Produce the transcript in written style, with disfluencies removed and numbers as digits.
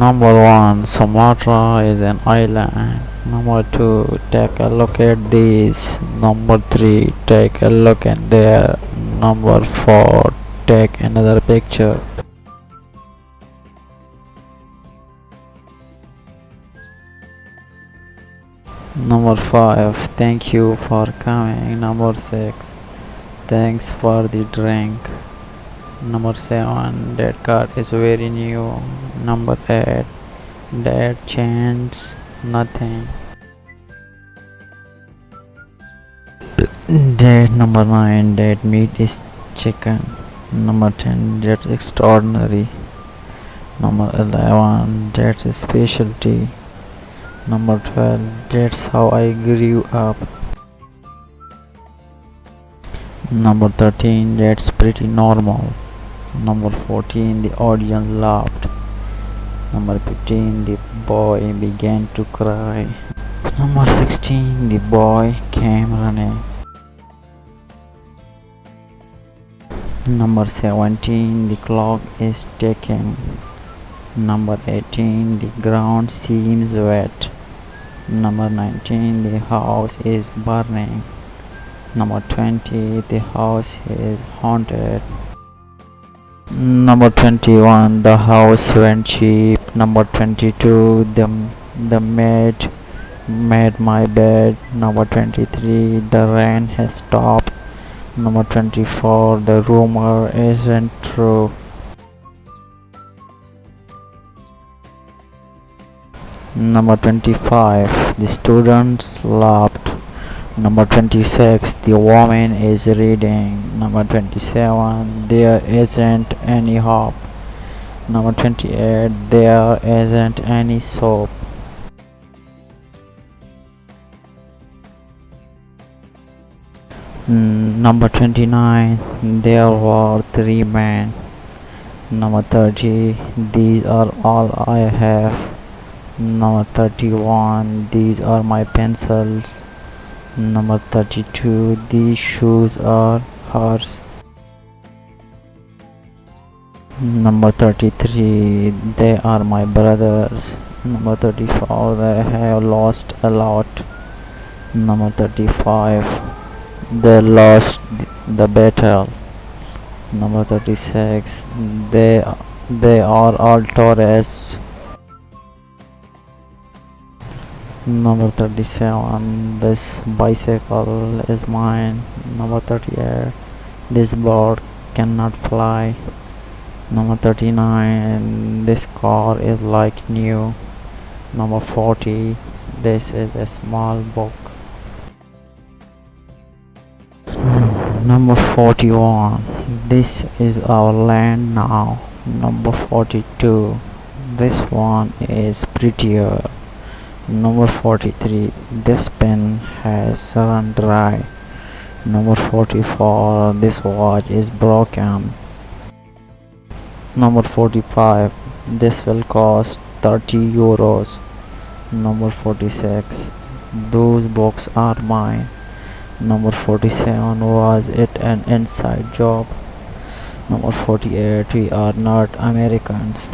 Number one, Sumatra is an island. Number two, take a look at this. Number three, take a look at there. Number four, take another picture. Number five, thank you for coming. Number six, thanks for the drink. Number seven, that card is very new. Number eight, that changed nothing. Date number 9, that meat is chicken. Number 10, that's extraordinary. Number 11, that's a specialty. Number 12, that's how I grew up. Number 13, that's pretty normal. Number 14, the audience laughed. Number 15, the boy began to cry. Number 16, the boy came running. Number 17, the clock is ticking. Number 18, the ground seems wet. Number 19, the house is burning. Number 20, the house is haunted. Number 21, the house went cheap. Number 22, the maid made my bed. Number 23, the rain has stopped. Number 24, the rumor isn't true. Number 25, the students laughed. Number 26, the woman is reading. Number 27, there isn't any hope. Number 28, there isn't any soap. Number 29, there were 3 men. Number 30, these are all I have. Number 31, these are my pencils. Number 32, these shoes are hers. Number 33, they are my brothers. Number 34, they have lost a lot. Number 35, they lost the battle. Number 36, they are all tourists. Number 37, this bicycle is mine. Number 38, this bird cannot fly. Number 39, this car is like new. Number 40, this is a small book. Number 41, this is our land now. Number 42, this one is prettier. Number 43, this pen has run dry. Number 44, this watch is broken. Number 45, this will cost 30 euros. Number 46, those books are mine. Number 47, was it an inside job? Number 48, we are not Americans.